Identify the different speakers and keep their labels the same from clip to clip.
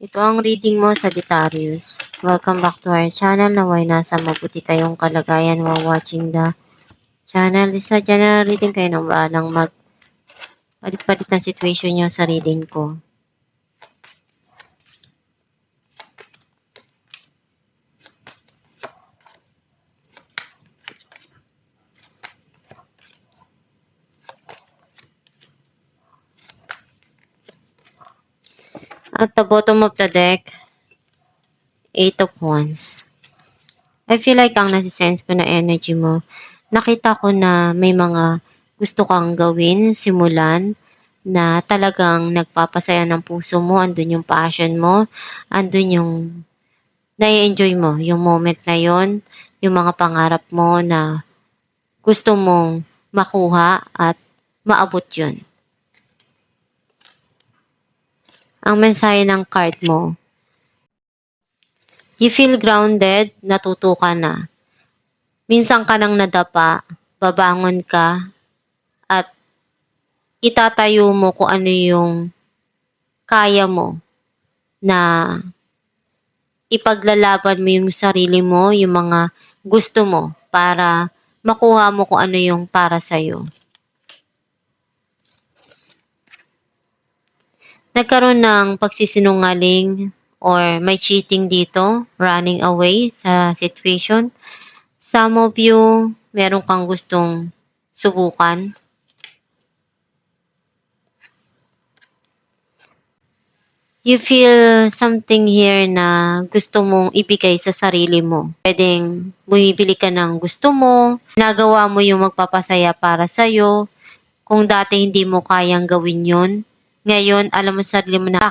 Speaker 1: Ito ang reading mo, Sagittarius. Welcome back to our channel. Naway nasa mabuti kayong kalagayan while watching the channel. Sa general reading kayo nang bahalang palit-palit ng situation nyo sa reading ko. At the bottom of the deck, 8 of Wands. I feel like ang nasisense ko na energy mo, nakita ko na may mga gusto kang gawin, simulan, na talagang nagpapasaya ng puso mo, andun yung passion mo, andun yung nai-enjoy mo, yung moment na yon, yung mga pangarap mo na gusto mong makuha at maabot yun. Ang mensahe ng card mo, you feel grounded, natuto ka na. Minsan ka nang nadapa, babangon ka, at itatayo mo kung ano yung kaya mo na ipaglalaban mo yung sarili mo, yung mga gusto mo para makuha mo kung ano yung para sa'yo. Nagkaroon ng pagsisinungaling or may cheating dito, running away sa situation. Some of you, meron kang gustong subukan. You feel something here na gusto mong ibigay sa sarili mo. Pwedeng bumibili ka ng gusto mo, nagawa mo yung magpapasaya para sa'yo. Kung dati hindi mo kayang gawin yun, ngayon alam mo sa sarili mo na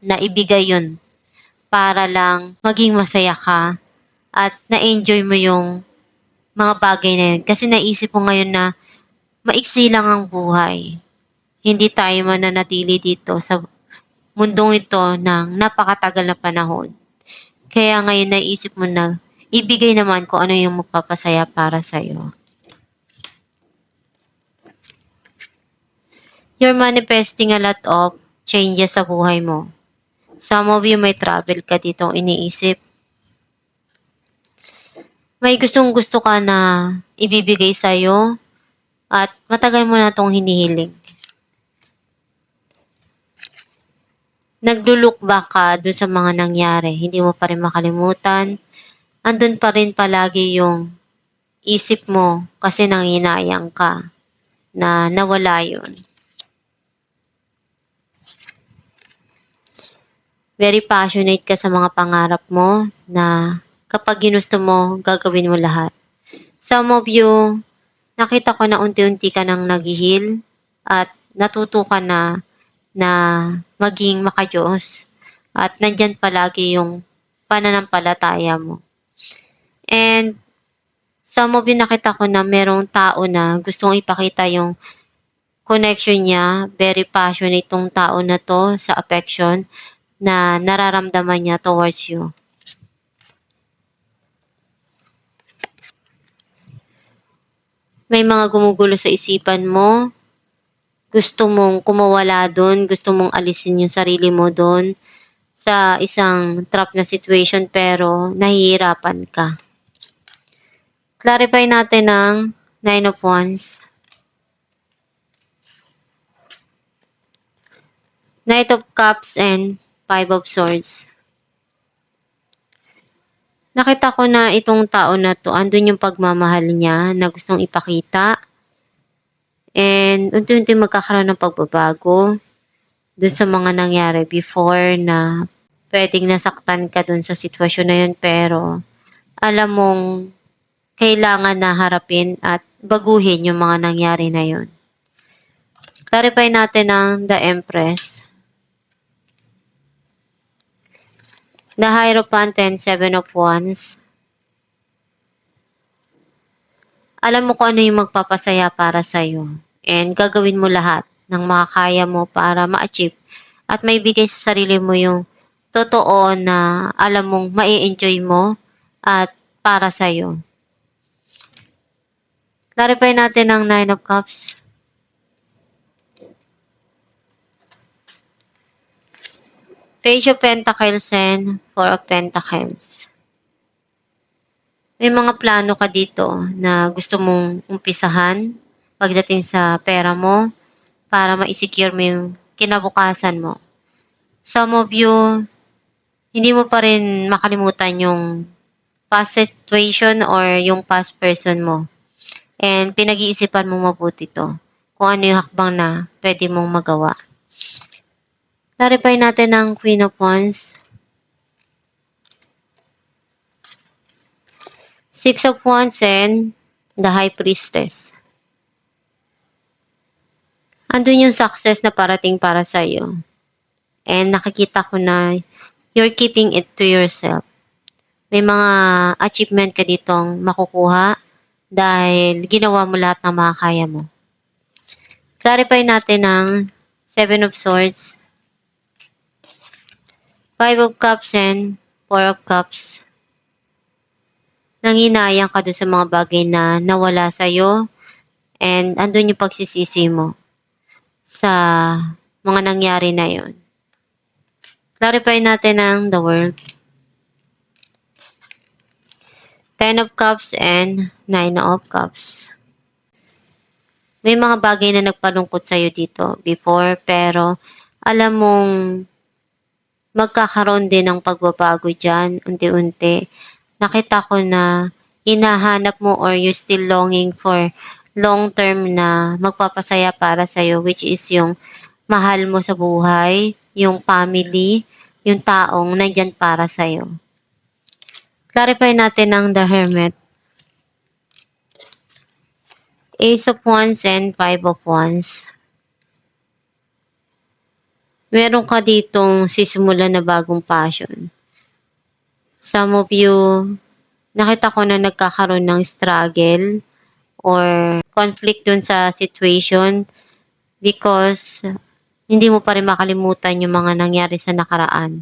Speaker 1: na ibigay yun para lang maging masaya ka at na-enjoy mo yung mga bagay na yun. Kasi naisip mo ngayon na maiksi lang ang buhay. Hindi tayo mananatili dito sa mundong ito ng napakatagal na panahon. Kaya ngayon naisip mo na ibigay naman kung ano yung magpapasaya para sa'yo. You're manifesting a lot of changes sa buhay mo. Some of you may travel ka ditong iniisip. May gustong-gusto ka na ibibigay sa'yo at matagal mo na itong hinihiling. Naglulook back ka dun sa mga nangyari. Hindi mo pa rin makalimutan. Andun pa rin palagi yung isip mo kasi nanginayang ka na nawala yun. Very passionate ka sa mga pangarap mo na kapag ginusto mo, gagawin mo lahat. Some of you, nakita ko na unti-unti ka nang naghihil at natuto ka na maging makadiyos. At nandyan palagi yung pananampalataya mo. And some of you nakita ko na merong tao na gustong ipakita yung connection niya. Very passionate tong tao na to sa affection na nararamdaman niya towards you. May mga gumugulo sa isipan mo. Gusto mong kumawala doon. Gusto mong alisin yung sarili mo doon sa isang trap na situation pero nahihirapan ka. Clarify natin ang 9 of Wands. Knight of Cups and 5 of Swords. Nakita ko na itong tao na to, andun yung pagmamahal niya na gustong ipakita. And unti-unti magkakaroon ng pagbabago dun sa mga nangyari before na pwedeng nasaktan ka dun sa sitwasyon na yun pero alam mong kailangan na harapin at baguhin yung mga nangyari na yun. Clarify natin ang The Empress. The Hierophant and 7 of Wands. Alam mo kung ano yung magpapasaya para sa'yo. And gagawin mo lahat ng makakaya mo para ma-achieve. At may bigay sa sarili mo yung totoo na alam mong mai-enjoy mo at para sa'yo. Clarify natin ang 9 of Cups. Page of Pentacles and Four of Pentacles. May mga plano ka dito na gusto mong umpisahan pagdating sa pera mo para ma-secure mo yung kinabukasan mo. Some of you, hindi mo pa rin makalimutan yung past situation or yung past person mo. And pinag-iisipan mong mabuti to kung ano yung hakbang na pwede mong magawa. Clarify natin ang Queen of Wands. Six of Wands and the High Priestess. Andun yung success na parating para sa'yo. And nakikita ko na you're keeping it to yourself. May mga achievement ka ditong makukuha dahil ginawa mo lahat ng makakaya mo. Clarify natin ang Seven of Swords, Five of Cups and Four of Cups. Nanginayang ka doon sa mga bagay na nawala sa'yo and andun yung pagsisisi mo sa mga nangyari na yon. Clarify natin ang the World. Ten of Cups and Nine of Cups. May mga bagay na nagpalungkot sa'yo dito before, pero alam mong magkakaroon din ng pagbabago dyan, unti-unti. Nakita ko na hinahanap mo or you're still longing for long-term na magpapasaya para sa'yo, which is yung mahal mo sa buhay, yung family, yung taong nandyan para sa'yo. Clarify natin ang the Hermit. Ace of Wands and Five of Wands. Meron ka ditong sisimulan na bagong passion. Some of you, nakita ko na nagkakaroon ng struggle or conflict dun sa situation because hindi mo pa rin makalimutan yung mga nangyari sa nakaraan.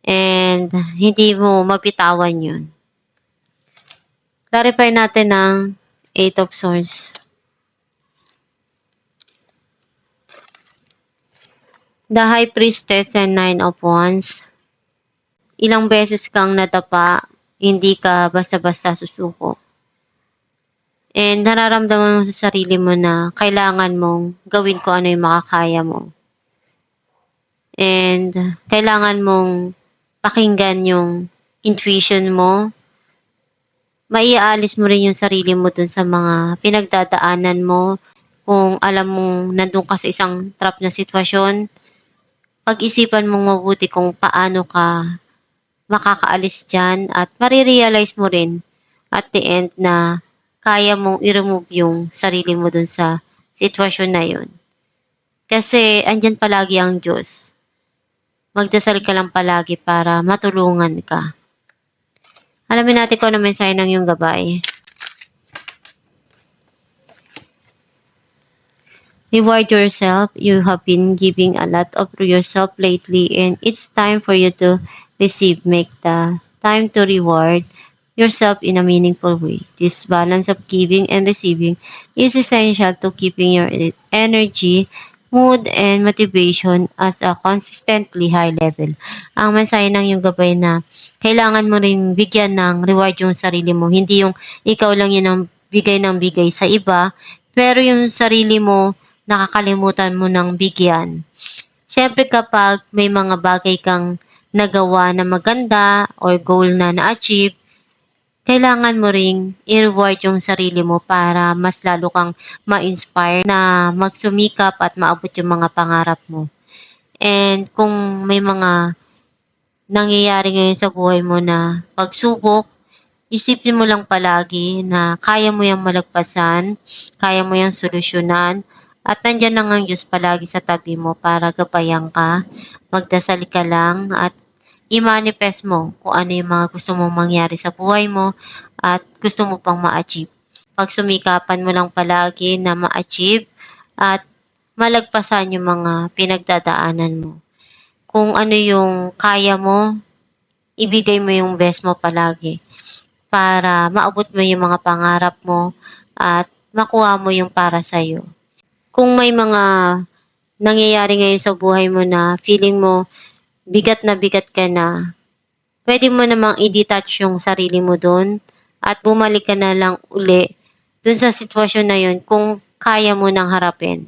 Speaker 1: And hindi mo mapitawan yun. Clarify natin ang Eight of Swords. The High Priestess and Nine of Wands. Ilang beses kang nadapa, hindi ka basta-basta susuko. And nararamdaman mo sa sarili mo na kailangan mong gawin ko ano yung makakaya mo. And kailangan mong pakinggan yung intuition mo. Maiaalis mo rin yung sarili mo dun sa mga pinagdadaanan mo. Kung alam mong nandun ka sa isang trap na sitwasyon, pag-isipan mong mabuti kung paano ka makakaalis dyan at marirealize mo rin at the end na kaya mong i-remove yung sarili mo dun sa sitwasyon na yun. Kasi andyan palagi ang Diyos. Magdasal ka lang palagi para matulungan ka. Alamin natin kung ano mensahe ng iyong gabay. Reward yourself. You have been giving a lot of yourself lately and it's time for you to receive. Make the time to reward yourself in a meaningful way. This balance of giving and receiving is essential to keeping your energy, mood, and motivation at a consistently high level. Ang mensahe ng iyong gabay na kailangan mo rin bigyan ng reward yung sarili mo. Hindi yung ikaw lang yun ang bigay ng bigay sa iba, pero yung sarili mo, nakakalimutan mo ng bigyan. Siyempre kapag may mga bagay kang nagawa na maganda or goal na na-achieve, kailangan mo ring i-reward yung sarili mo para mas lalo kang ma-inspire na magsumikap at maabot yung mga pangarap mo. And kung may mga nangyayari ngayon sa buhay mo na pagsubok, isipin mo lang palagi na kaya mo yung malagpasan, kaya mo yung solusyonan, at nandyan lang ang Diyos palagi sa tabi mo para gabayan ka, magdasal ka lang at i-manifest mo kung ano yung mga gusto mong mangyari sa buhay mo at gusto mo pang ma-achieve. Pagsumikapan mo lang palagi na ma-achieve at malagpasan yung mga pinagdadaanan mo. Kung ano yung kaya mo, ibigay mo yung best mo palagi para maabot mo yung mga pangarap mo at makuha mo yung para sa'yo. Kung may mga nangyayari ngayon sa buhay mo na feeling mo bigat na bigat ka na, pwede mo namang i-detach yung sarili mo dun at bumalik ka na lang uli dun sa sitwasyon na yun kung kaya mo nang harapin.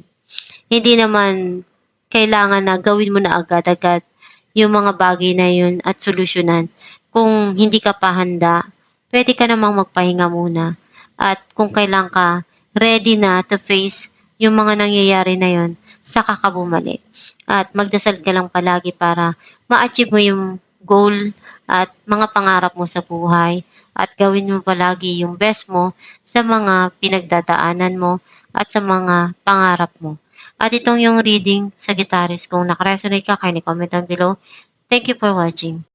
Speaker 1: Hindi naman kailangan na gawin mo na agad-agad yung mga bagay na yun at solusyonan. Kung hindi ka pa handa, pwede ka namang magpahinga muna. At kung kailan ka ready na to face yung mga nangyayari na yun, saka ka bumalik. At magdasal ka lang palagi para ma-achieve mo yung goal at mga pangarap mo sa buhay. At gawin mo palagi yung best mo sa mga pinagdadaanan mo at sa mga pangarap mo. At itong yung reading sa Sagittarius, kung nakaresonate ka, kindly comment down below. Thank you for watching.